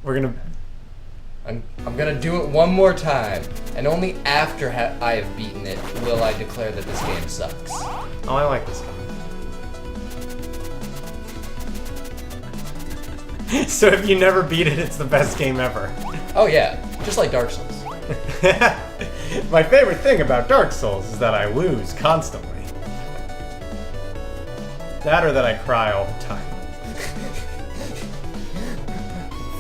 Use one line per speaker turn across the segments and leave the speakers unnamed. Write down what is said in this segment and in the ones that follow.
We're gonna...
I'm gonna do it one more time, and only after I have beaten it will I declare that this game sucks.
Oh, I like this game. So if you never beat it, it's the best game ever.
Oh yeah, just like Dark Souls.
My favorite thing about Dark Souls is that I lose constantly. That or that I cry all the time.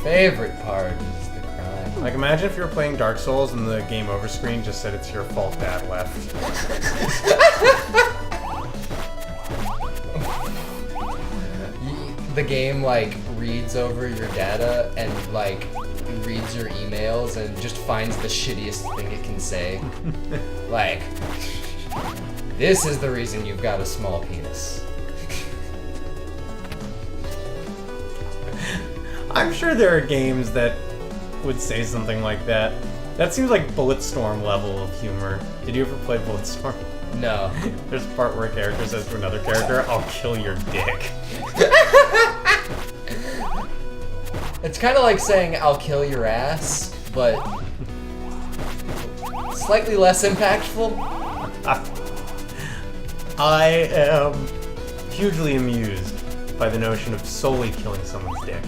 Favorite part is the crying.
Like, imagine if you were playing Dark Souls and the game over screen just said it's your fault Dad left.
The game, like, reads over your data and, like, reads your emails and just finds the shittiest thing it can say. Like, this is the reason you've got a small penis.
I'm sure there are games that would say something like that. That seems like Bulletstorm level of humor. Did you ever play Bulletstorm?
No.
There's a part where a character says to another character, "I'll kill your dick."
It's kind of like saying, "I'll kill your ass," but slightly less impactful.
I am hugely amused by the notion of solely killing someone's dick.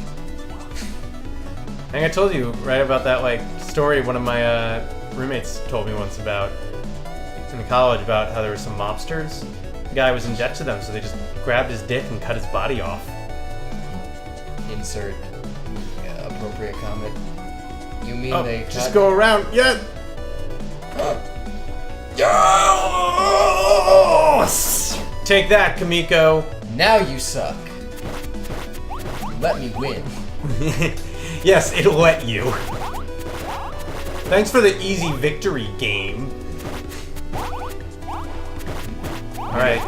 I think I told you, right, about that, like, story one of my roommates told me once about, in college, about how there were some mobsters. The guy was in debt to them, so they just grabbed his dick and cut his body off.
Insert appropriate comment. You mean they cut...
Just go around, yeah! Yes! Take that, Kamiko!
Now you suck. Let me win.
Yes, it'll let you. Thanks for the easy victory game. Alright.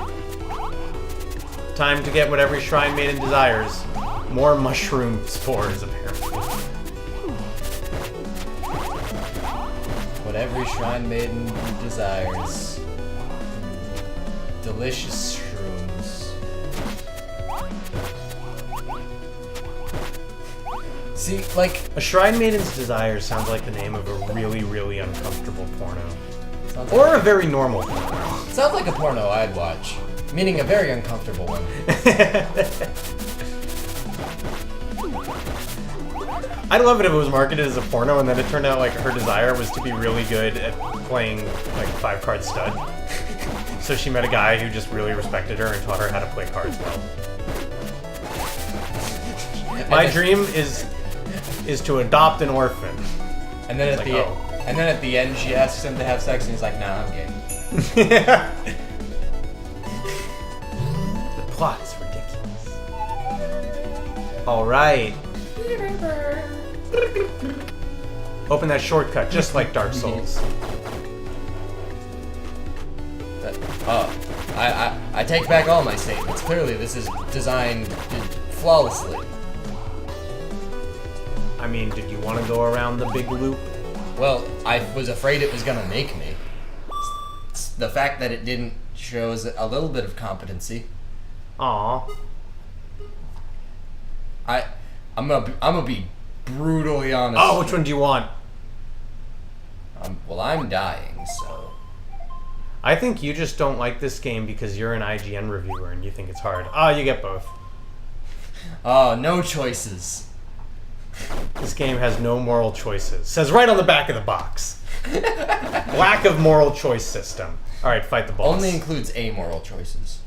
Time to get what every shrine maiden desires. More mushroom spores, apparently.
What every shrine maiden desires. Delicious shrooms. See, like...
A shrine maiden's desire sounds like the name of a really, really uncomfortable porno. Or a very normal porno.
Sounds like a porno I'd watch. Meaning a very uncomfortable one.
I'd love it if it was marketed as a porno and then it turned out like her desire was to be really good at playing like 5-card stud. So she met a guy who just really respected her and taught her how to play cards well. My dream is to adopt an orphan.
And then at the end she asks him to have sex and he's like, "Nah, I'm gay."
The plot is ridiculous. Alright. Open that shortcut, just like Dark Souls.
I take back all my statements. Clearly this is designed flawlessly.
I mean, did you want to go around the big loop?
Well, I was afraid it was gonna make me. The fact that it didn't shows a little bit of competency.
Aww.
I'm gonna be brutally honest.
Oh, which one do you want?
Well, I'm dying, so.
I think you just don't like this game because you're an IGN reviewer and you think it's hard. Oh, you get both.
Oh, no choices.
This game has no moral choices. Says right on the back of the box. Lack of moral choice system. Alright, fight the boss.
Only includes amoral choices.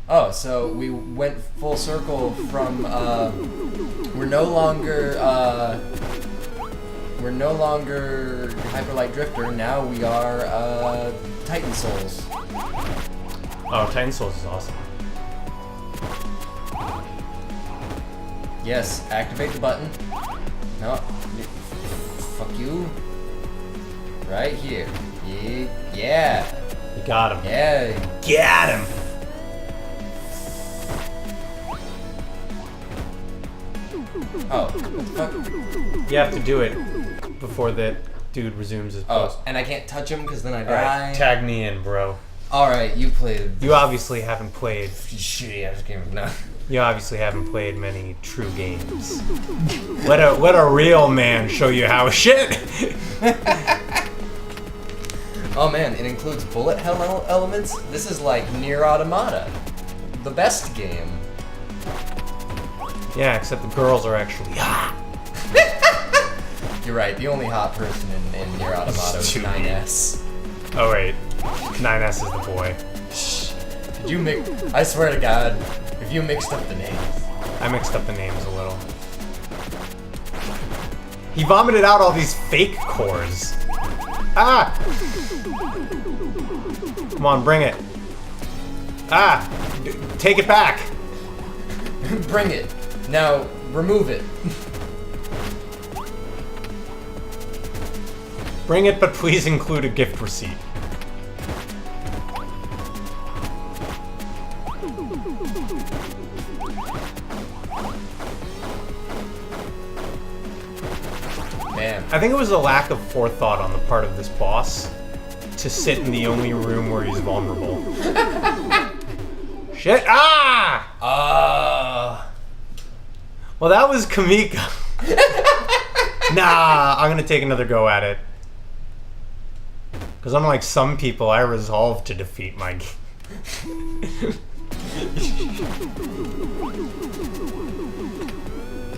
Oh, so we went full circle from, we're no longer Hyper Light Drifter, now we are, Titan Souls.
Oh, Titan Souls is awesome.
Yes, activate the button. No, fuck you. Right here. Yeah.
You got him.
Yeah.
Get him!
Oh, what the fuck?
You have to do it before that dude resumes his post.
Oh, and I can't touch him because then I die?
Alright, tag me in, bro.
Alright, you played.
You obviously haven't played.
Shitty ass game. No.
You obviously haven't played many true games. Let a real man show you how shit.
Oh man, it includes bullet hell elements? This is like Nier Automata. The best game.
Yeah, except the girls are actually hot.
You're right, the only hot person in Nier Automata is 9S.
Oh wait, 9S is the boy.
Shh. Did you mix? I swear to God, if you mixed up the names.
I mixed up the names a little. He vomited out all these fake cores. Ah! Come on, bring it. Ah! Take it back.
Bring it. Now, remove it.
Bring it, but please include a gift receipt.
Man.
I think it was a lack of forethought on the part of this boss to sit in the only room where he's vulnerable. Shit! Ah! Well, that was Kamiko. Nah, I'm gonna take another go at it. Because unlike some people, I resolve to defeat my game.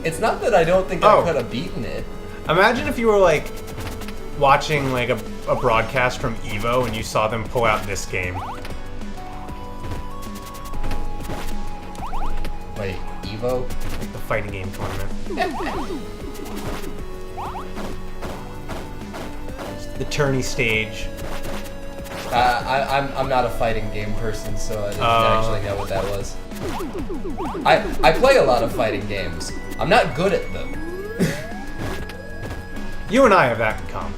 It's not that I don't think I could have beaten it.
Imagine if you were like watching like a broadcast from EVO and you saw them pull out this game.
Wait, EVO?
Like the fighting game tournament. The tourney stage.
I'm not a fighting game person, so I didn't actually know what that was. I play a lot of fighting games. I'm not good at them.
You and I have that in common.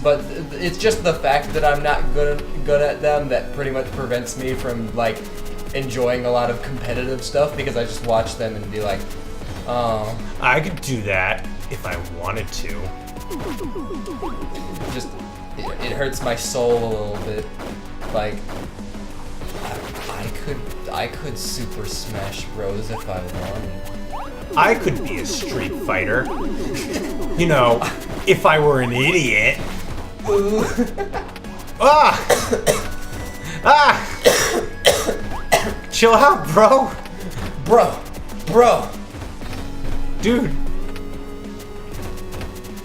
But it's just the fact that I'm not good at them that pretty much prevents me from like enjoying a lot of competitive stuff, because I just watch them and be like, oh.
I could do that if I wanted to.
Just it hurts my soul a little bit. Like I could Super Smash Bros. If I wanted.
I could be a Street Fighter. You know, if I were an idiot. Ah! Ah! Chill out, bro.
Bro.
Dude.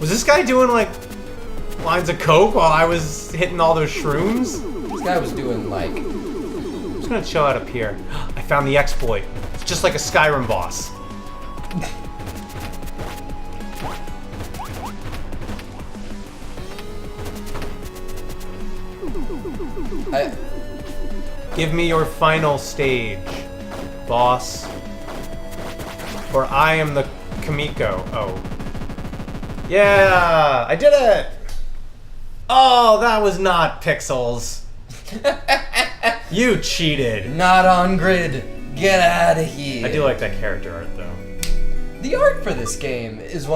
Was this guy doing like lines of coke while I was hitting all those shrooms?
This guy was doing like...
I'm just gonna chill out up here. I found the exploit. It's just like a Skyrim boss. Give me your final stage, boss. Or I am the Kamiko. Oh. Yeah! I did it! Oh, that was not pixels. You cheated.
Not on grid. Get out of here.
I do like that character art, though.
The art for this game is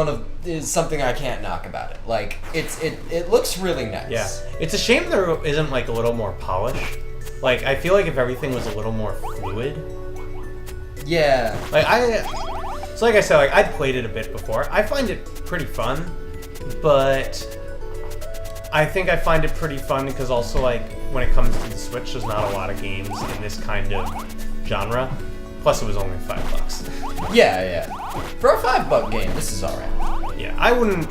something I can't knock about it. Like it looks really nice.
Yeah, it's a shame there isn't like a little more polish. Like I feel like if everything was a little more fluid.
Yeah.
Like so like I said, like I'd played it a bit before. I find it pretty fun, but I think I find it pretty fun because also like when it comes to the Switch, there's not a lot of games in this kind of genre. Plus, it was only $5.
Yeah. For a $5 game, this is alright.
Yeah, I wouldn't.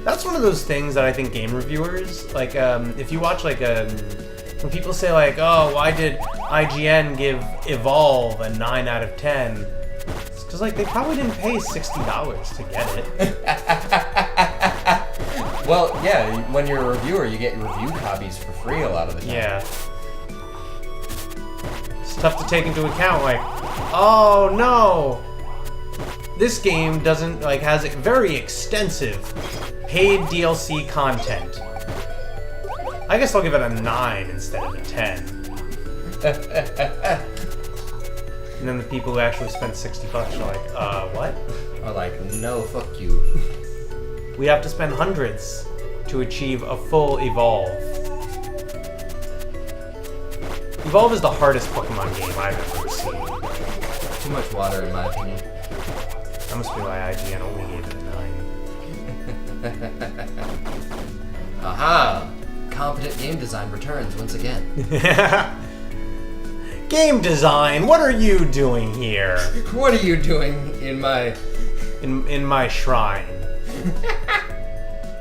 That's one of those things that I think game reviewers like. If you watch like when people say like, "Oh, why did IGN give Evolve a 9 out of 10?" It's because like they probably didn't pay $60 to get it.
Well, yeah. When you're a reviewer, you get review copies for free a lot of the time.
Yeah. It's tough to take into account, like, oh no, this game doesn't, like, has very extensive paid DLC content. I guess I'll give it a 9 instead of a 10. And then the people who actually spent $60 are like, what?
Are like, no, fuck you.
We have to spend hundreds to achieve a full Evolve. Evolve is the hardest Pokemon game I've ever seen.
Too much water, in my opinion.
That must be why IGN only gave it a 9.
Aha! Competent game design returns once again.
Game design, what are you doing here?
What are you doing in my...
In my shrine?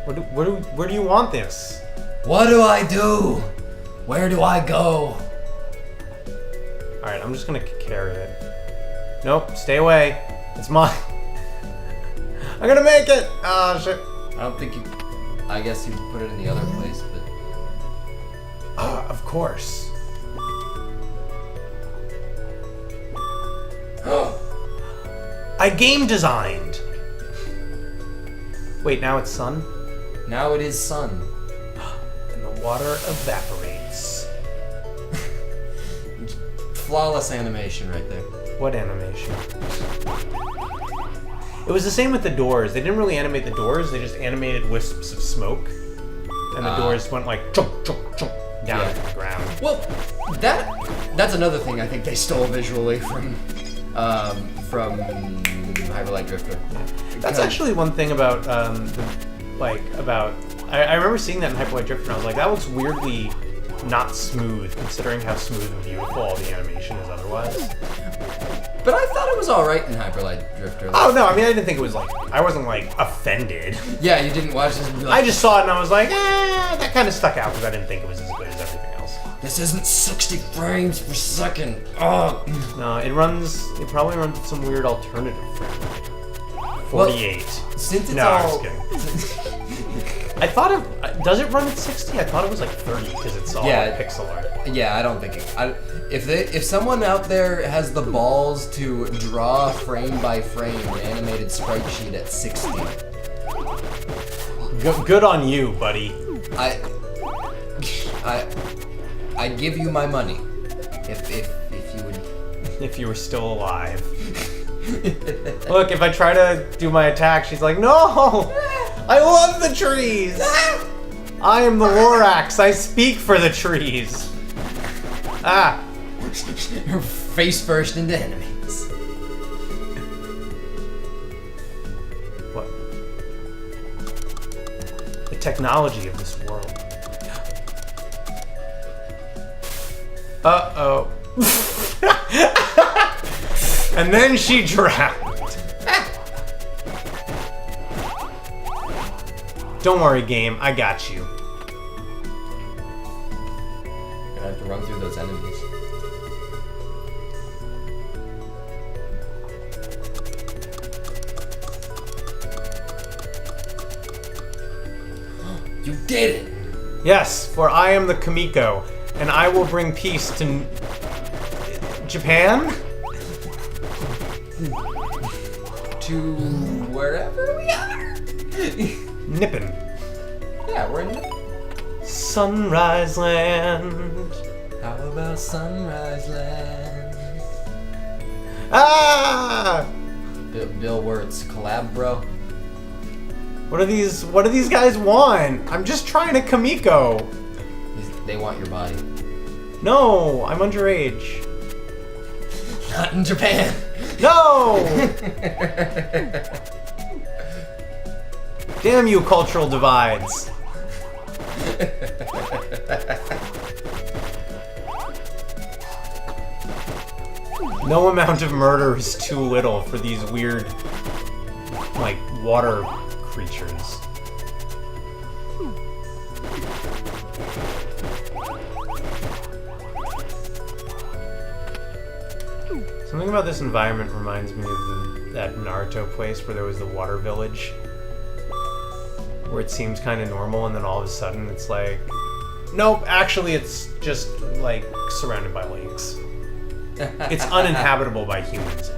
Where do you want this?
What do I do? Where do I go?
Alright, I'm just gonna carry it. Nope, stay away. It's mine. I'm gonna make it! Oh, shit.
I don't think you... I guess you put it in the other place, but...
Of course. I game designed! Wait, now it's sun?
Now it is sun.
And the water evaporates.
Flawless animation right there.
What animation? It was the same with the doors. They didn't really animate the doors, they just animated wisps of smoke. And the doors went like chunk, chunk, chunk down to the ground.
Well, that's another thing I think they stole visually from Hyper Light Drifter.
That's actually one thing about I remember seeing that in Hyper Light Drifter and I was like, that looks weirdly not smooth considering how smooth and beautiful all the animation is otherwise.
But I thought it was alright in Hyper Light Drifter.
Oh no, I mean I didn't think it was like, I wasn't like offended.
Yeah, you didn't watch this and be like,
I just saw it and I was like, that kind of stuck out because I didn't think it was as good as everything else.
this isn't 60 frames per second. Oh.
No, it probably runs with some weird alternative frame rate. 48.
Since it's
no, I'm
all...
just kidding. I thought does it run at 60? I thought it was like 30 because it's all pixel art.
Yeah, I don't think it... If someone out there has the balls to draw frame by frame an animated sprite sheet at 60...
Good on you, buddy.
I'd give you my money if you would.
If you were still alive. Look, if I try to do my attack, she's like, "No! I love the trees! I am the Lorax. I speak for the trees." Ah.
Face first into enemies.
What? The technology of this world. Uh-oh. And then she drowned. Don't worry, game. I got you.
Gonna have to run through those enemies. You did it!
Yes, for I am the Kamiko, and I will bring peace to Japan?
To wherever we are?
Nippon.
Yeah, we're in Nippon.
Sunrise Land.
How about Sunrise Land?
Ah!
Bill Wirtz, collab, bro.
What do these guys want? I'm just trying to Kamiko.
They want your body.
No, I'm underage.
Not in Japan.
No! Damn you, cultural divides. No amount of murder is too little for these weird, like, water creatures. Something about this environment reminds me of that Naruto place where there was the water village. Where it seems kind of normal and then all of a sudden it's like... Nope, actually it's just, like, surrounded by lakes. It's uninhabitable by humans.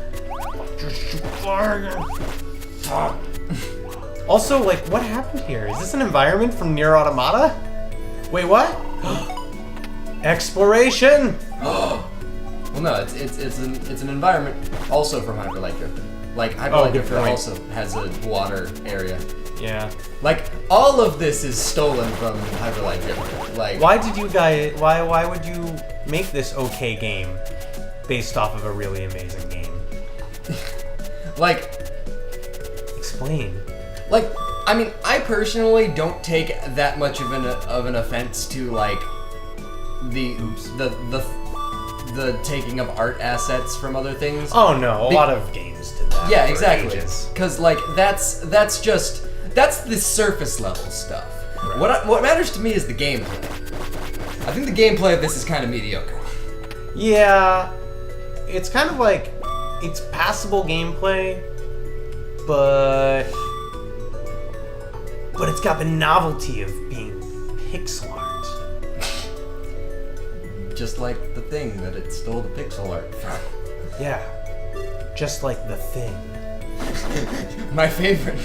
Also, like, what happened here? Is this an environment from Nier Automata? Wait, what? Exploration!
Well, no, it's an environment also from Hyper Light Drifter. Like Hyper Light Drifter also has a water area.
Yeah.
Like all of this is stolen from Hyper Light Drifter. Like
why did you guys? Why would you make this okay game based off of a really amazing game?
Like,
explain.
Like, I mean, I personally don't take that much of an offense to like the taking of art assets from other things.
Oh no, a lot of games did that.
Yeah,
for
exactly.
ages.
Because like that's the surface level stuff.
Right.
What matters to me is the gameplay. I think the gameplay of this is kind of mediocre.
Yeah, it's kind of like it's passable gameplay, but it's got the novelty of being pixel art.
Just like the thing that it stole the pixel art from.
Yeah, just like the thing.
My favorite.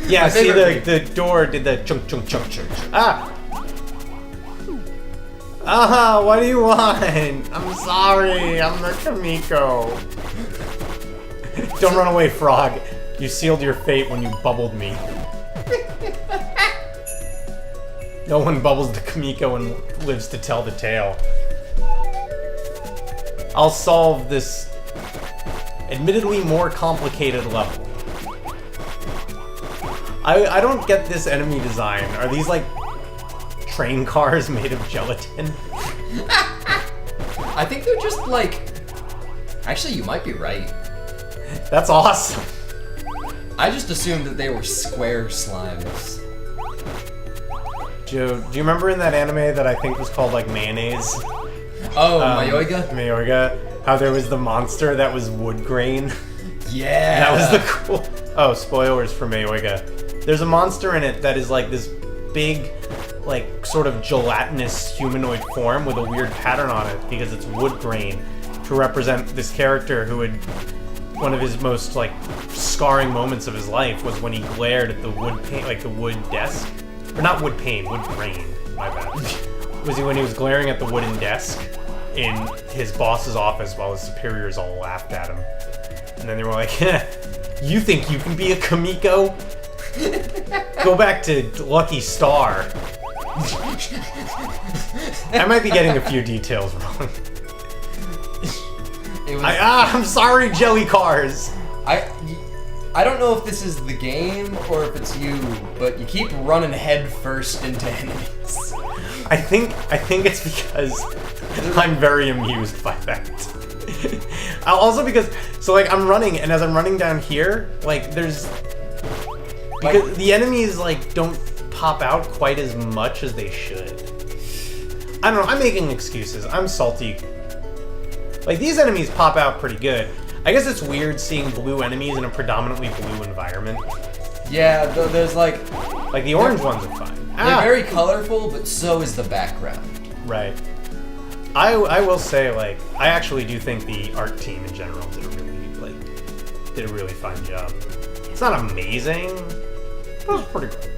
Yeah,
My
see
favorite
the door did the chunk chunk chunk chunk. Ah! Ah, what do you want? I'm sorry, I'm the Kamiko. Don't run away, frog. You sealed your fate when you bubbled me. No one bubbles the Kamiko and lives to tell the tale. I'll solve this admittedly more complicated level. I don't get this enemy design. Are these like train cars made of gelatin?
I think they're just like... Actually, you might be right.
That's awesome.
I just assumed that they were square slimes.
Joe, do you remember in that anime that I think was called like Mayonnaise?
Oh, Mayoiga?
Mayoiga. How there was the monster that was wood grain.
Yeah!
That was the cool... Oh, spoilers for Mayoiga. There's a monster in it that is like this big, like, sort of gelatinous humanoid form with a weird pattern on it because it's wood grain to represent this character who would... One of his most, like, scarring moments of his life was when he glared at the wood paint, like the wood desk. Or not wood pane, wood grain. My bad. Was when he was glaring at the wooden desk in his boss's office while his superiors all laughed at him. And then they were like, you think you can be a Kamiko? Go back to Lucky Star. I might be getting a few details wrong. I'm sorry, jelly cars!
I don't know if this is the game or if it's you, but you keep running head first into enemies.
I think it's because I'm very amused by that. Also because, so like I'm running, and as I'm running down here, like there's... Because the enemies like don't pop out quite as much as they should. I don't know, I'm making excuses. I'm salty. Like these enemies pop out pretty good. I guess it's weird seeing blue enemies in a predominantly blue environment.
Yeah, there's like
the orange ones are fine.
They're very colorful, but so is the background.
Right. I will say, like, I actually do think the art team in general did a really fine job. It's not amazing, but it was pretty good.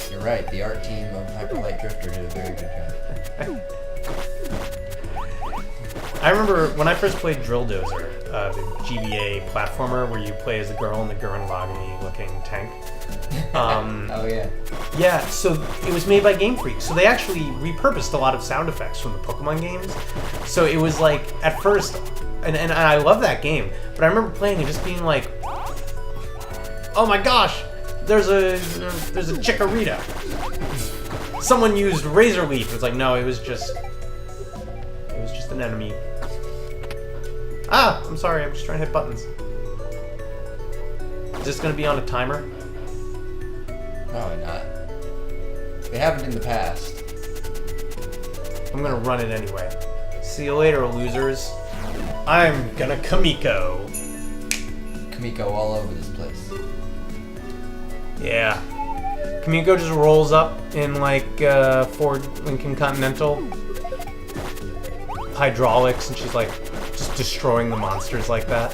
You're right, the art team of Hyper Light Drifter did a very good job.
I remember when I first played Drill Dozer, the GBA platformer where you play as the girl in the Gurren Lagann looking tank.
Oh yeah.
Yeah, so it was made by Game Freak. So they actually repurposed a lot of sound effects from the Pokemon games. So it was like, at first, and I love that game, but I remember playing and just being like, oh my gosh, there's a Chikorita. Someone used Razor Leaf. It's like, no, it was just an enemy. Ah, I'm sorry, I'm just trying to hit buttons. Is this gonna be on a timer?
Probably not. They haven't in the past.
I'm gonna run it anyway. See you later, losers. I'm gonna Kamiko.
Kamiko all over this place.
Yeah. Kamiko just rolls up in like Ford Lincoln Continental hydraulics, and she's like just destroying the monsters like that.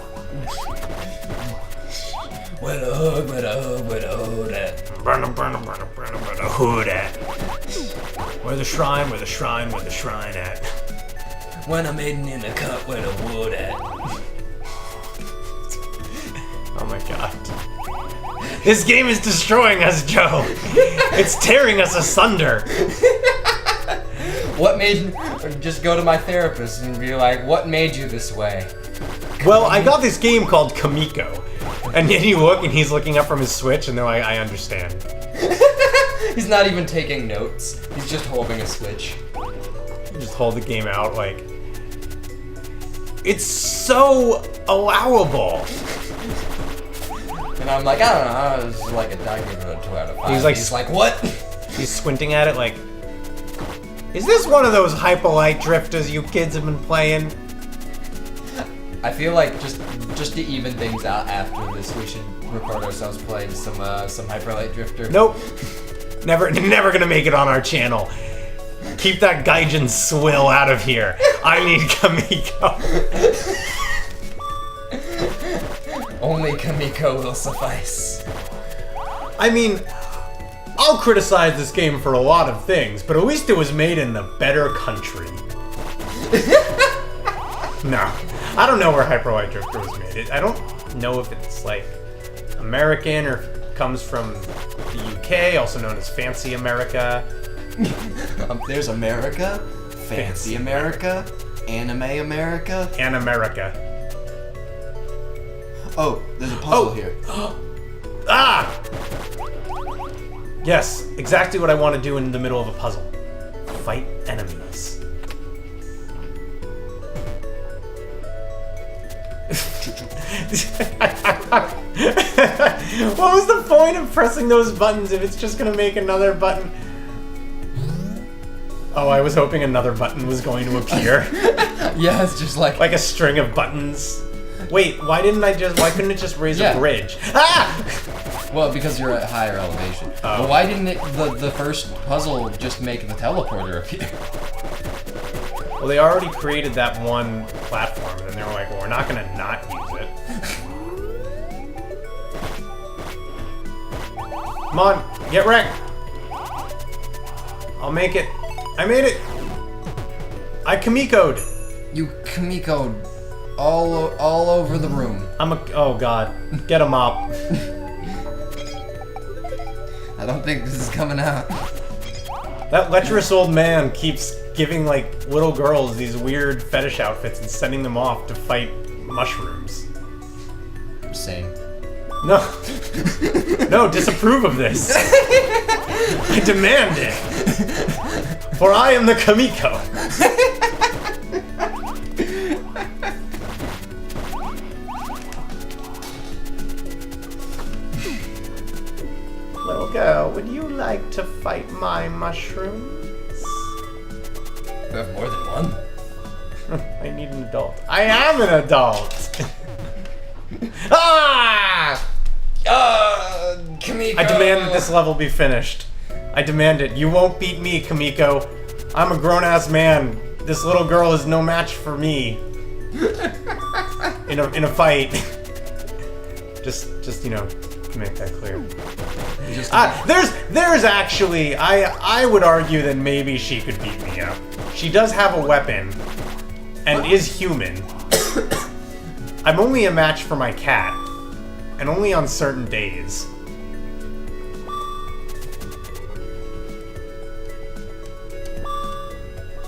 Where the hood, where the hood, where the hood at?
Burn 'em, burn 'em, burn 'em, burn 'em, where the hood at? Where the shrine, where the shrine, where the shrine at?
When I'm hidden in the cut, where the wood at?
Oh my god. This game is destroying us, Joe! It's tearing us asunder!
What made... Or just go to my therapist and be like, what made you this way?
Well, I got this game called Kamiko. And then you look, and he's looking up from his Switch, and they're like, I understand.
He's not even taking notes. He's just holding a Switch.
You just hold the game out, like... It's so allowable.
And I'm like, I don't know, this is like a dog, give it a 2 out of 5. He's like, what?
He's squinting at it like... Is this one of those hyperlight drifters you kids have been playing?
I feel like just to even things out after this, we should record ourselves playing some Hyperlight Drifter.
Nope. Never gonna make it on our channel. Keep that Gaijin swill out of here. I need Kamiko.
Only Kamiko will suffice.
I mean, I'll criticize this game for a lot of things, but at least it was made in the better country. No. I don't know where Hyperlight Drifter was made. I don't know if it's like American or if it comes from the UK, also known as Fancy America.
There's America, Fancy America, Anime America,
and America.
Oh, there's a puzzle here.
Ah! Yes, exactly what I want to do in the middle of a puzzle. Fight enemies. What was the point of pressing those buttons if it's just gonna make another button? Oh, I was hoping another button was going to appear.
Yeah, it's just like
a string of buttons. Wait, why couldn't it just raise a bridge? Ah!
Well, because you're at higher elevation.
Oh.
But why didn't the first puzzle just make the teleporter appear?
Well, they already created that one platform, and then they were like, well, we're not gonna not use it. Come on, get wrecked! I'll make it. I made it! I Kamiko'd!
You Kamiko'd all over the room.
Oh god. Get a mop.
I don't think this is coming out.
That lecherous old man keeps giving, like, little girls these weird fetish outfits and sending them off to fight mushrooms.
Same.
No. No, disapprove of this. I demand it. For I am the Kamiko. Little girl, would you like to fight my mushrooms?
You have more than one.
I need an adult. I am an adult! Ah!
Kamiko!
I demand that this level be finished. I demand it. You won't beat me, Kamiko. I'm a grown-ass man. This little girl is no match for me. In a fight. just you know, to make that clear. There's actually, I would argue that maybe she could beat me up. She does have a weapon, and is human. I'm only a match for my cat, and only on certain days.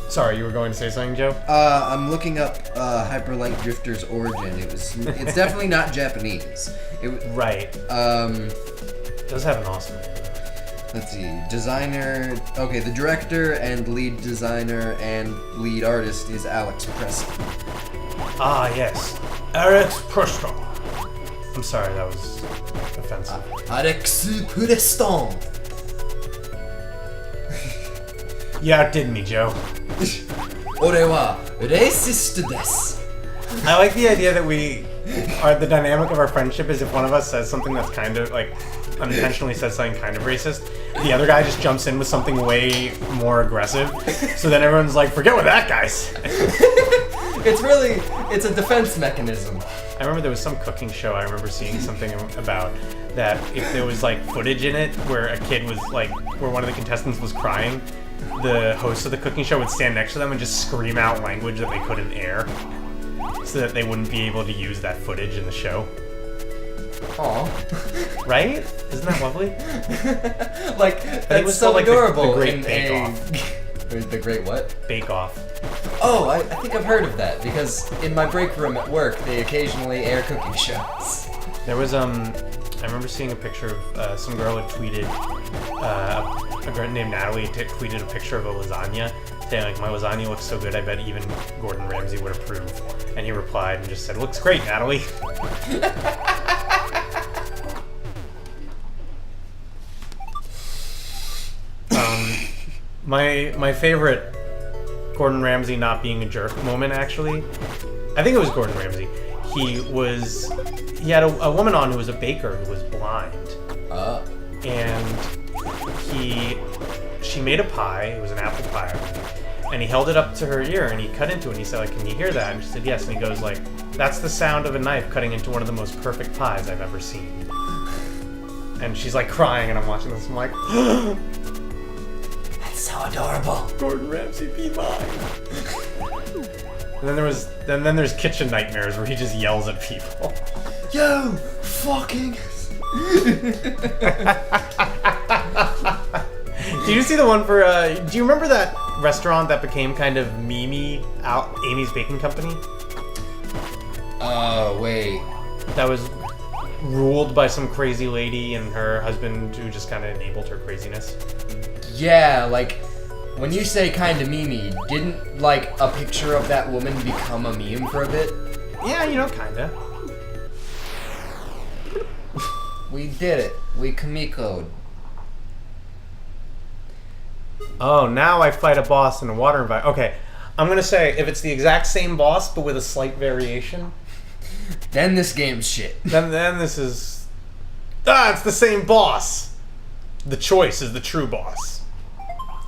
Sorry, you were going to say something, Joe?
I'm looking up Hyperlight Drifter's origin. It's definitely not Japanese.
Right. It does have an awesome name.
Let's see. Designer. Okay, the director and lead designer and lead artist is Alex Preston.
Ah, yes. Alex Preston. I'm sorry, that was offensive.
Alex Preston.
You outdid me, Joe.
Ore wa racist desu.
I like the idea that the dynamic of our friendship is if one of us says something that's kind of, like, unintentionally says something kind of racist, the other guy just jumps in with something way more aggressive, so then everyone's like, forget what that guy said.
It's a defense mechanism.
I remember there was some cooking show I remember seeing something about that if there was, like, footage in it where a kid was, like, where one of the contestants was crying, the host of the cooking show would stand next to them and just scream out language that they couldn't air so that they wouldn't be able to use that footage in the show.
Aw.
Right? Isn't that lovely?
Like, that's so
like
adorable
the great
in
bake-off.
The Great what?
Bake Off.
Oh, I think I've heard of that, because in my break room at work, they occasionally air cooking shows.
There was, I remember seeing a picture of, some girl had tweeted, a girl named Natalie tweeted a picture of a lasagna, saying, like, my lasagna looks so good, I bet even Gordon Ramsay would approve. And he replied and just said, looks great, Natalie. My favorite Gordon Ramsay not being a jerk moment, actually, I think it was Gordon Ramsay. He had a woman on who was a baker who was blind. And she made a pie, it was an apple pie, and he held it up to her ear and he cut into it and he said, like, can you hear that? And she said, yes. And he goes, like, that's the sound of a knife cutting into one of the most perfect pies I've ever seen. And she's like crying and I'm watching this, I'm like,
that's so adorable.
Gordon Ramsay, be mine. And then there's Kitchen Nightmares where he just yells at people.
Yo, fucking.
Did you see the one for, do you remember that restaurant that became kind of meme-y, Amy's Baking Company?
Wait.
That was ruled by some crazy lady and her husband who just kind of enabled her craziness.
Yeah, like, when you say kinda meme-y, didn't, like, a picture of that woman become a meme for a bit?
Yeah, you know, kinda.
We did it. We Kamiko'd.
Oh, now I fight a boss in a water environment. Okay, I'm gonna say, if it's the exact same boss, but with a slight variation...
Then this game's shit.
Then this is... it's the same boss! The choice is the true boss.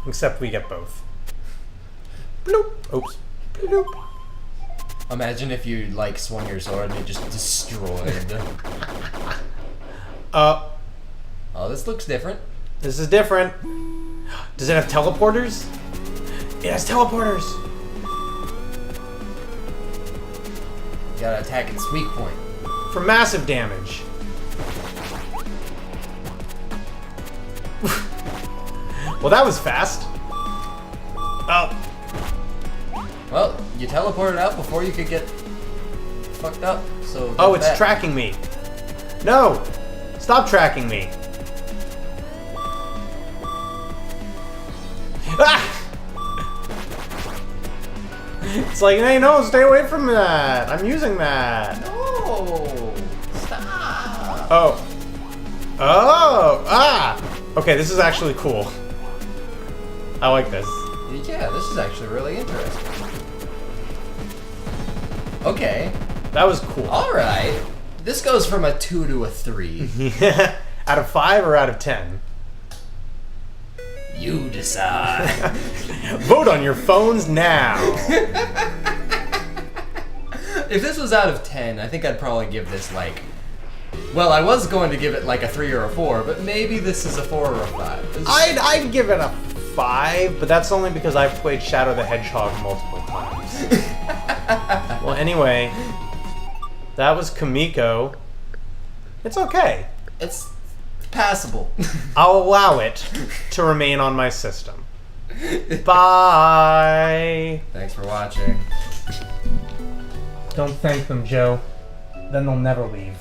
Except we get both. Bloop. Oops. Bloop.
Imagine if you, like, swung your sword and it just destroyed.
Oh,
this looks different.
This is different. Does it have teleporters? It has teleporters!
You gotta attack its weak point.
For massive damage. Well, that was fast. Oh.
Well, you teleported out before you could get fucked up, so...
Oh, it's tracking me. No! Stop tracking me. Ah! It's like, hey, no, stay away from that. I'm using that.
No! Stop!
Oh. Oh! Ah! Okay, this is actually cool. I like this.
Yeah, this is actually really interesting. Okay.
That was cool.
Alright. This goes from a 2 to a 3.
Yeah. Out of 5 or out of 10?
You decide.
Vote on your phones now.
If this was out of 10, I think I'd probably give this like... Well, I was going to give it like a 3 or a 4, but maybe this is a 4 or a 5.
I'd give it a 5, but that's only because I've played Shadow the Hedgehog multiple times. Well, anyway, that was Kamiko. It's okay.
It's passable.
I'll allow it to remain on my system. Bye.
Thanks for watching.
Don't thank them, Joe. Then they'll never leave.